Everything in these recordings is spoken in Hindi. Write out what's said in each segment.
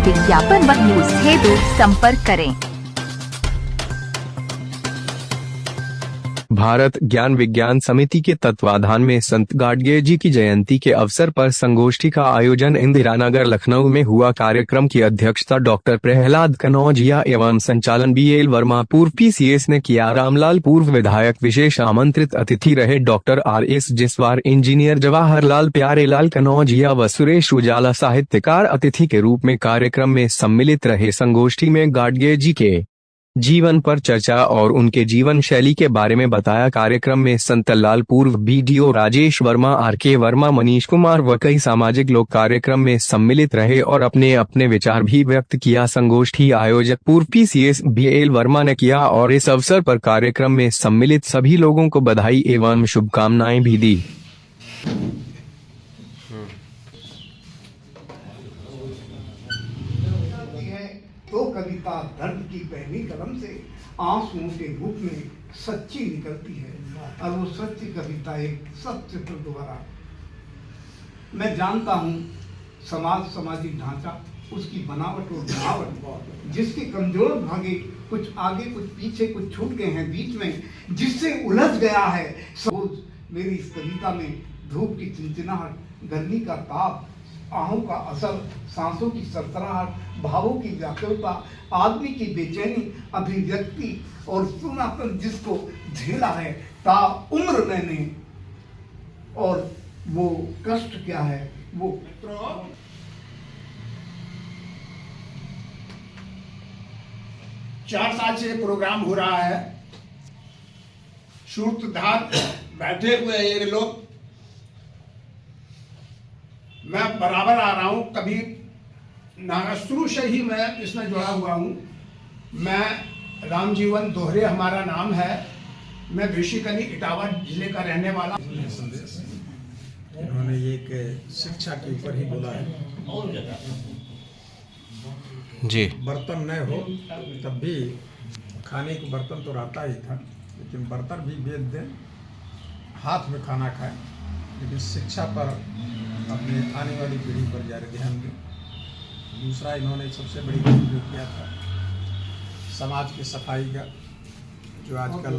विज्ञापन व न्यूज हेतु संपर्क करें। भारत ज्ञान विज्ञान समिति के तत्वाधान में संत गाडगे जी की जयंती के अवसर पर संगोष्ठी का आयोजन इंदिरानगर लखनऊ में हुआ। कार्यक्रम की अध्यक्षता डॉक्टर प्रहलाद कनौजिया एवं संचालन BL वर्मा पूर्व PCS ने किया। रामलाल पूर्व विधायक विशेष आमंत्रित अतिथि रहे। Doctor RS Jiswar, engineer Jawaharlal Pyarelal Kanaujia व सुरेश उजाला साहित्यकार अतिथि के रूप में कार्यक्रम में सम्मिलित रहे। संगोष्ठी में गाडगे जी के जीवन पर चर्चा और उनके जीवन शैली के बारे में बताया। कार्यक्रम में संतलाल पूर्व BDO राजेश वर्मा, RK वर्मा, मनीष कुमार व कई सामाजिक लोग कार्यक्रम में सम्मिलित रहे और अपने अपने विचार भी व्यक्त किया। संगोष्ठी आयोजक पूर्व PCS BL वर्मा ने किया और इस अवसर पर कार्यक्रम में सम्मिलित सभी लोगों को बधाई एवं शुभकामनाएं भी दी। तो कविता दर्द की पहली कलम से आंसुओं के रूप में सच्ची निकलती है और वो सच्ची कविता एक सचित्र द्वारा। मैं जानता हूँ सामाजिक ढांचा, उसकी बनावट और बनावट, जिसके कमजोर भागे कुछ आगे कुछ पीछे कुछ छूट गए हैं बीच में, जिससे उलझ गया है सोच। मेरी इस कविता में धूप की चिंचिनाहट, गर्मी का ताप, आहों का असर, सांसों की सरसराहट, भावों की व्याकुलता, आदमी की बेचैनी, अभिव्यक्ति और सुनापन जिसको झेला है ता उम्र मैंने, और वो कष्ट क्या है वो। 4 साल से प्रोग्राम हो रहा है। सूत्रधार बैठे हुए ये लोग, मैं बराबर आ रहा हूं। कभी शुरू से ही मैं इसमें जुड़ा हुआ हूं। मैं रामजीवन दोहरे हमारा नाम है। मैं बेसिकली इटावा जिले का रहने वाला। उन्होंने एक शिक्षा के ऊपर ही बोला है जी। बर्तन न हो तब भी खाने को बर्तन तो रहता ही था, लेकिन बर्तन भी बेच दें, हाथ में खाना खाएं, लेकिन शिक्षा पर अपने आने वाली पीढ़ी पर ज़्यादा ध्यान दें। दूसरा, इन्होंने सबसे बड़ी काम जो किया था समाज की सफाई का, जो आजकल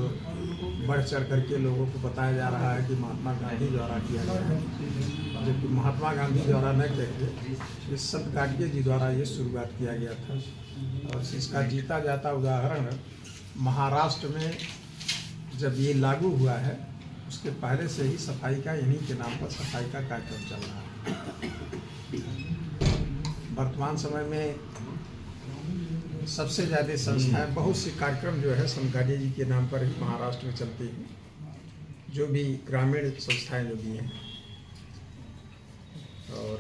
बढ़ चढ़ करके लोगों को बताया जा रहा है कि महात्मा गांधी द्वारा किया गया है, जबकि महात्मा गांधी द्वारा न करके इस संत गाडगे जी द्वारा ये शुरुआत किया गया था। और इसका जीता जाता उदाहरण महाराष्ट्र में जब ये लागू हुआ है, उसके पहले से ही सफाई का, इन्हीं के नाम पर सफाई का कार्यक्रम चल रहा है। वर्तमान समय में सबसे ज़्यादा संस्थाएं, बहुत से कार्यक्रम जो है संत गाडगे जी के नाम पर ही महाराष्ट्र में चलती हैं। जो भी ग्रामीण संस्थाएं जो भी हैं, और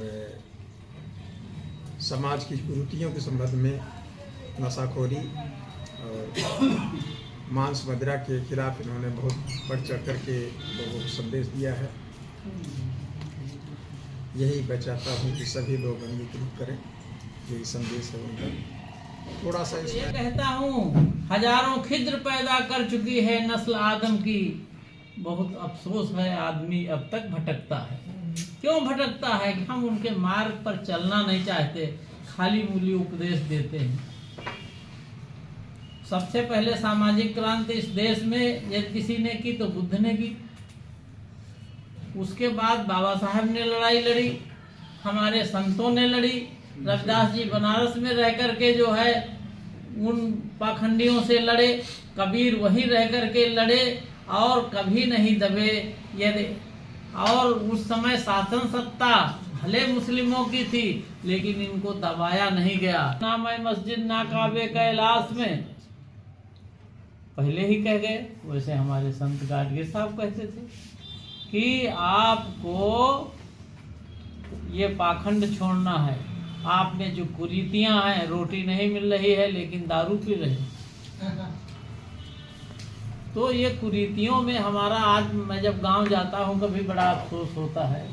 समाज की कुरीतियों के संबंध में, नशाखोरी और मांस मदिरा के खिलाफ इन्होंने बहुत बढ़ चढ़ करके लोगों को संदेश दिया है। यही मैं चाहता हूँ कि सभी लोग अंगीकृत करें, यही संदेश है उनका। थोड़ा सा ये कहता हूँ, हजारों खिद्र पैदा कर चुकी है नस्ल आदम की, बहुत अफसोस है आदमी अब तक भटकता है। क्यों भटकता है? कि हम उनके मार्ग पर चलना नहीं चाहते, खाली मूली उपदेश देते हैं। सबसे पहले सामाजिक क्रांति इस देश में यदि किसी ने की तो बुद्ध ने की। उसके बाद बाबा साहब ने लड़ाई लड़ी, हमारे संतों ने लड़ी। रविदास जी बनारस में रह करके जो है उन पाखंडियों से लड़े। कबीर वहीं रह करके लड़े और कभी नहीं दबे। यदि और उस समय शासन सत्ता भले मुस्लिमों की थी, लेकिन इनको दबाया नहीं गया। ना मैं मस्जिद ना काबे कैलाश में, पहले ही कह गए। वैसे हमारे संत गाडगे साहब कहते थे कि आपको ये पाखंड छोड़ना है। आप में जो कुरीतियां हैं, रोटी नहीं मिल रही है लेकिन दारू पी रहे हैं, तो ये कुरीतियों में हमारा, आज मैं जब गांव जाता हूं कभी बड़ा अफसोस होता है।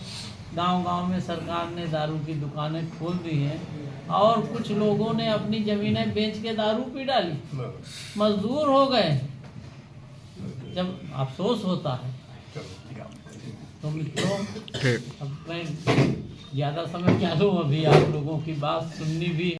गांव-गांव में सरकार ने दारू की दुकानें खोल दी हैं और कुछ लोगों ने अपनी जमीनें बेच के दारू पी डाली, मजदूर हो गए। जब अफसोस होता है तो मित्रों, अब मैं ज़्यादा समय क्या लूँ, अभी आप लोगों की बात सुननी भी